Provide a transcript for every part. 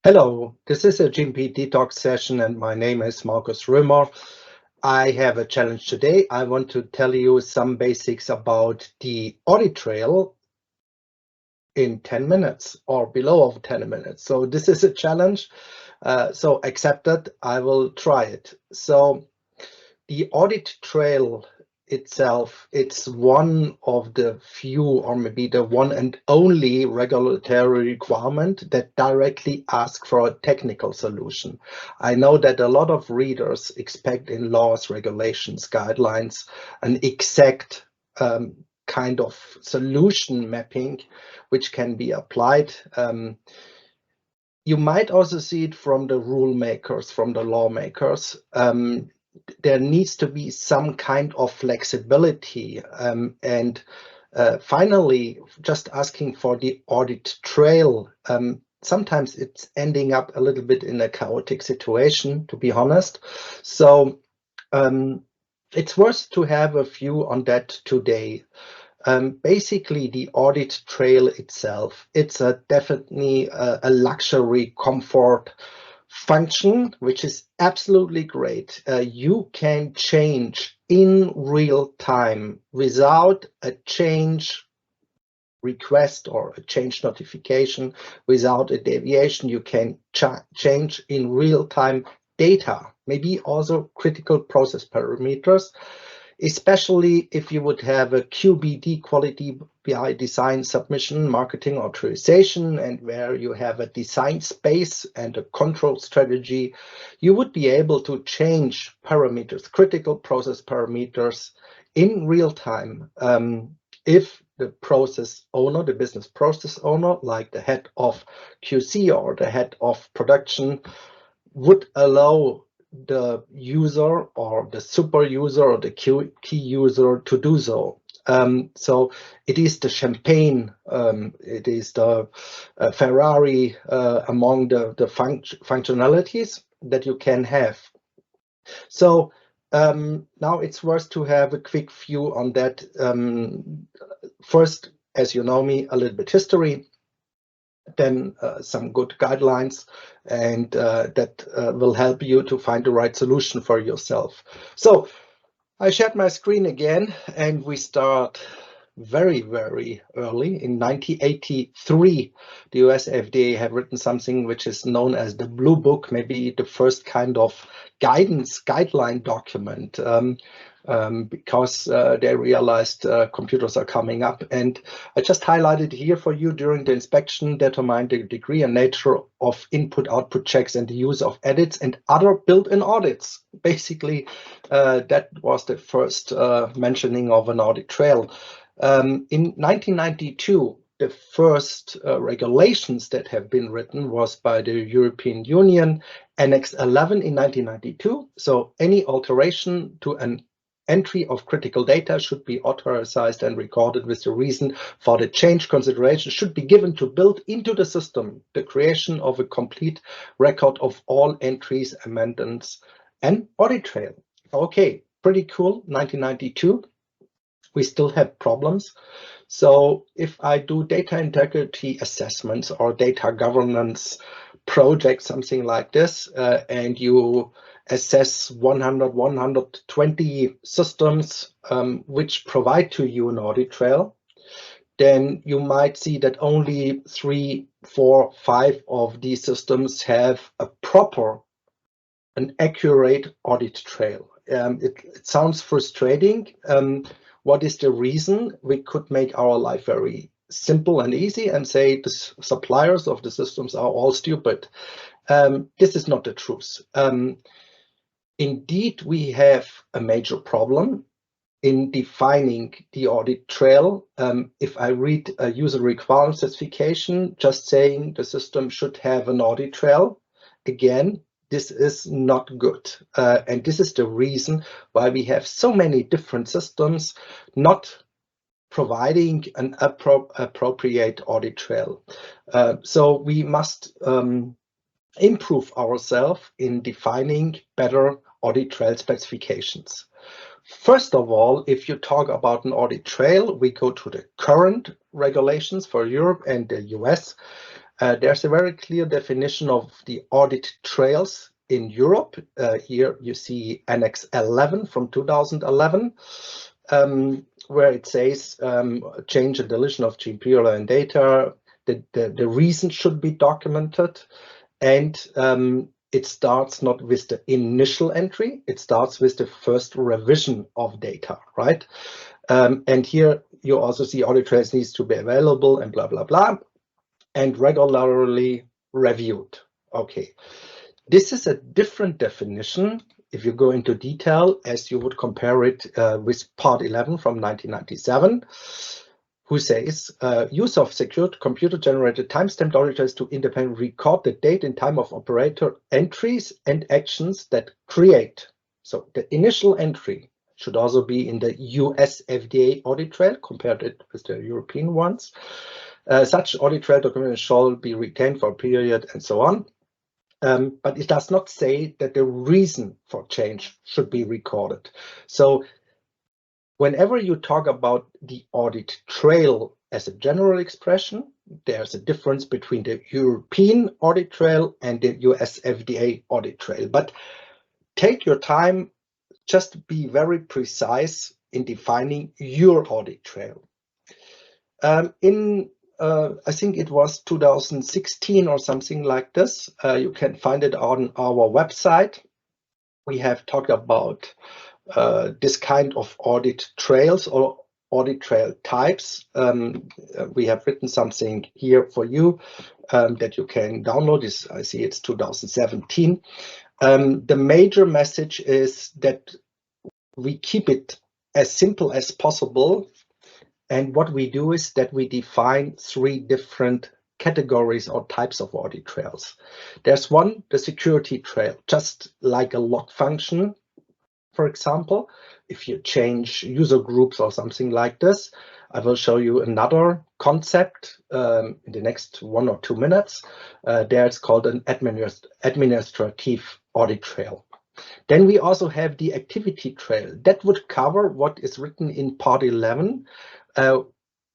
Hello, this is a GMP Detox session and my name is Markus Römer. I have a challenge today. I want to tell you some basics about the audit trail in 10 minutes or below of 10 minutes. So this is a challenge. So accept it. I will try it. So the audit trail itself, it's one of the few or maybe the one and only regulatory requirement that directly ask for a technical solution. I know that a lot of readers expect in laws, regulations, guidelines, an exact kind of solution mapping which can be applied. You might also see it from the rule makers, from the lawmakers. There needs to be some kind of flexibility and finally just asking for the audit trail. Sometimes it's ending up a little bit in a chaotic situation, to be honest. So it's worth to have a view on that today. Basically, the audit trail itself, it's definitely a luxury comfort function, which is absolutely great. You can change in real time without a change request or a change notification, without a deviation. You can change in real time data, maybe also critical process parameters, especially if you would have a QBD, quality by design submission, marketing authorization, and where you have a design space and a control strategy, you would be able to change parameters, critical process parameters in real time. If the process owner, the business process owner, like the head of QC or the head of production, would allow the user or the super user or the key user to do so. So it is the champagne, it is the Ferrari among the functionalities that you can have. So now it's worth to have a quick view on that. First, as you know me, a little bit history, then some good guidelines, and that will help you to find the right solution for yourself. So I shared my screen again, and we start very, very early. In 1983, the US-FDA have written something which is known as the Blue Book, maybe the first kind of guideline document, because they realized computers are coming up. And I just highlighted here for you during the inspection, determine the degree and nature of input-output checks and the use of edits and other built-in audits. Basically, that was the first mentioning of an audit trail. In 1992, the first regulations that have been written was by the European Union, Annex 11 in 1992. So any alteration to an entry of critical data should be authorized and recorded with the reason for the change. Consideration should be given to build into the system the creation of a complete record of all entries, amendments, and audit trail. Okay, pretty cool, 1992. We still have problems. So if I do data integrity assessments or data governance projects, something like this, and you assess 100, 120 systems which provide to you an audit trail, then you might see that only 3, 4, 5 of these systems have a proper, an accurate audit trail. It sounds frustrating. What is the reason? We could make our life very simple and easy and say the suppliers of the systems are all stupid. This is not the truth. Indeed, we have a major problem in defining the audit trail. If I read a user requirement specification, just saying the system should have an audit trail, again, this is not good. And this is the reason why we have so many different systems not providing an appropriate audit trail. So we must improve ourselves in defining better audit trail specifications. First of all, if you talk about an audit trail, we go to the current regulations for Europe and the US. There's a very clear definition of the audit trails in Europe. Here you see Annex 11 from 2011, where it says change and deletion of GMP data. The reason should be documented, and it starts not with the initial entry, it starts with the first revision of data, right? And here you also see audit trails needs to be available and blah, blah, blah, and regularly reviewed. Okay, this is a different definition if you go into detail as you would compare it with Part 11 from 1997, who says use of secured computer-generated timestamped audit trails to independently record the date and time of operator entries and actions that create. So the initial entry should also be in the US-FDA audit trail, compared it with the European ones. Such audit trail documentation shall be retained for a period and so on. But it does not say that the reason for change should be recorded. So whenever you talk about the audit trail as a general expression, there's a difference between the European audit trail and the US FDA audit trail. But take your time, just be very precise in defining your audit trail. I think it was 2016 or something like this. You can find it on our website. We have talked about this kind of audit trails or audit trail types. We have written something here for you that you can download. I see it's 2017. The major message is that we keep it as simple as possible. And what we do is that we define 3 different categories or types of audit trails. There's one, the security trail, just like a log function. For example, if you change user groups or something like this, I will show you another concept in the next 1 or 2 minutes. There it's called an administrative audit trail. Then we also have the activity trail. That would cover what is written in Part 11.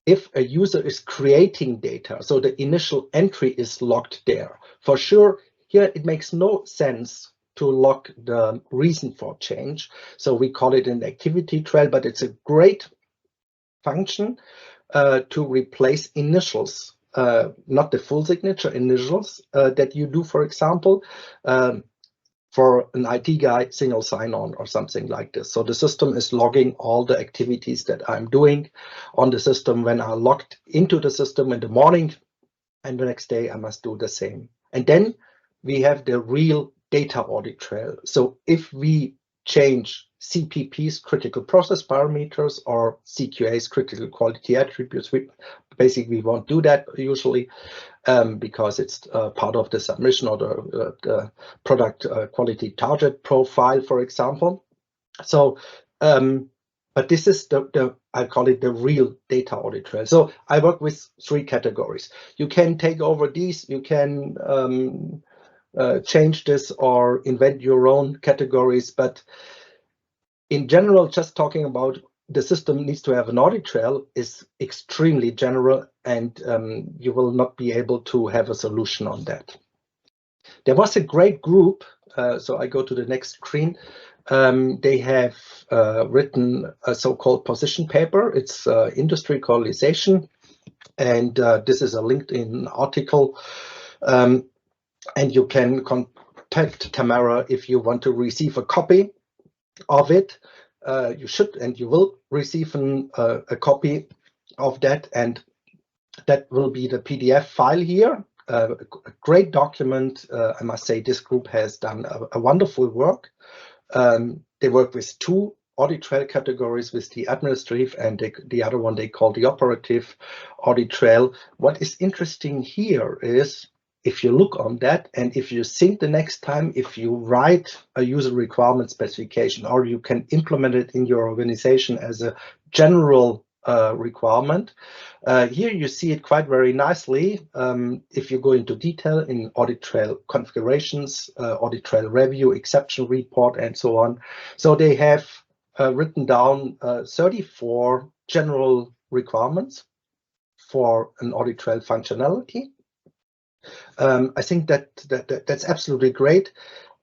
If a user is creating data, so the initial entry is logged there. For sure, here it makes no sense to log the reason for change. So we call it an activity trail, but it's a great function to replace initials, not the full signature, initials that you do, for example, for an IT guy, single sign-on or something like this. So the system is logging all the activities that I'm doing on the system when I'm logged into the system in the morning, and the next day I must do the same. And then we have the real data audit trail. So if we change CPP's critical process parameters or CQA's critical quality attributes, we won't do that usually because it's part of the submission or the product quality target profile, for example. So, but this is I call it the real data audit trail. So I work with 3 categories. You can take over these, you can change this or invent your own categories, but in general, just talking about the system needs to have an audit trail is extremely general, and you will not be able to have a solution on that. There was a great group, so I go to the next screen. They have written a so-called position paper. It's industry correlation, and this is a LinkedIn article. And you can contact Tamara if you want to receive a copy of it. You should and you will receive a copy of that, and that will be the PDF file here. A great document. I must say this group has done a wonderful work. They work with 2 audit trail categories, with the administrative and the other one they call the operative audit trail. What is interesting here is if you look on that, and if you think the next time, if you write a user requirement specification, or you can implement it in your organization as a general requirement, here you see it quite very nicely. If you go into detail in audit trail configurations, audit trail review, exception report, and so on. So they have written down 34 general requirements for an audit trail functionality. I think that's absolutely great.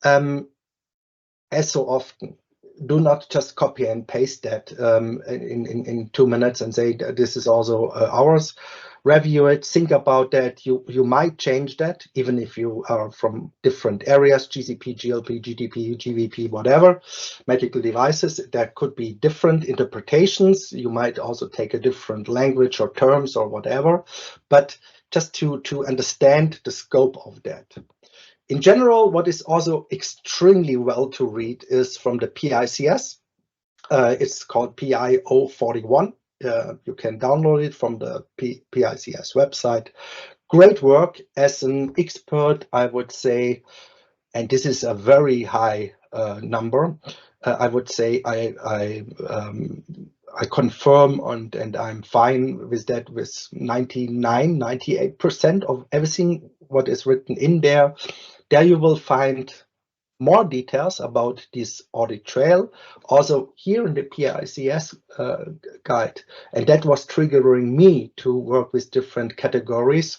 As so often, do not just copy and paste that in 2 minutes and say this is also ours. Review it, think about that. You might change that even if you are from different areas, GCP, GLP, GDP, GVP, whatever, medical devices. There could be different interpretations. You might also take a different language or terms or whatever, but just to understand the scope of that. In general, what is also extremely well to read is from the PICS. It's called PI 041. You can download it from the PICS website. Great work. As an expert, I would say, and this is a very high number, I would say I confirm and I'm fine with that, with 99, 98% of everything what is written in there. There you will find more details about this audit trail, also here in the PICS guide. And that was triggering me to work with different categories,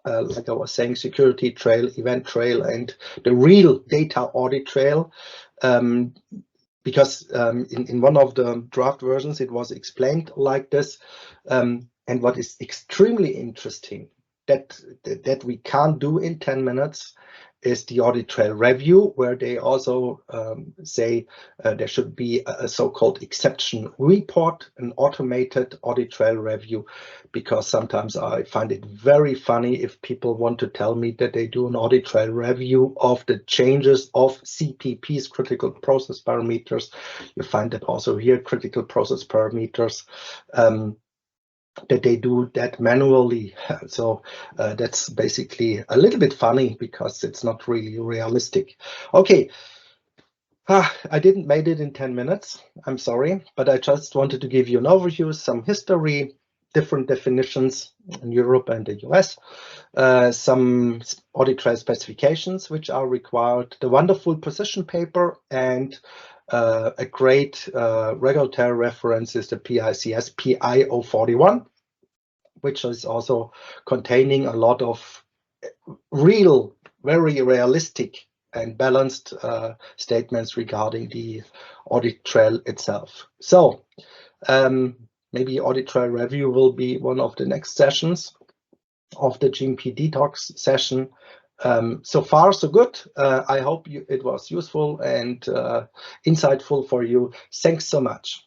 like I was saying, security trail, event trail, and the real data audit trail. Because in one of the draft versions, it was explained like this. And what is extremely interesting that we can't do in 10 minutes is the audit trail review, where they also say there should be a so-called exception report, an automated audit trail review, because sometimes I find it very funny if people want to tell me that they do an audit trail review of the changes of CPPs, critical process parameters. You find that also here, critical process parameters. That they do that manually. So that's basically a little bit funny because it's not really realistic. Okay, I didn't make it in 10 minutes. I'm sorry, but I just wanted to give you an overview, some history, different definitions in Europe and the US, some audit trail specifications which are required, the wonderful position paper, and a great regulatory reference is the PICS PI 041. Which is also containing a lot of real, very realistic and balanced statements regarding the audit trail itself. So maybe audit trail review will be one of the next sessions of the GMP Detox session. So far, so good. I hope it was useful and insightful for you. Thanks so much.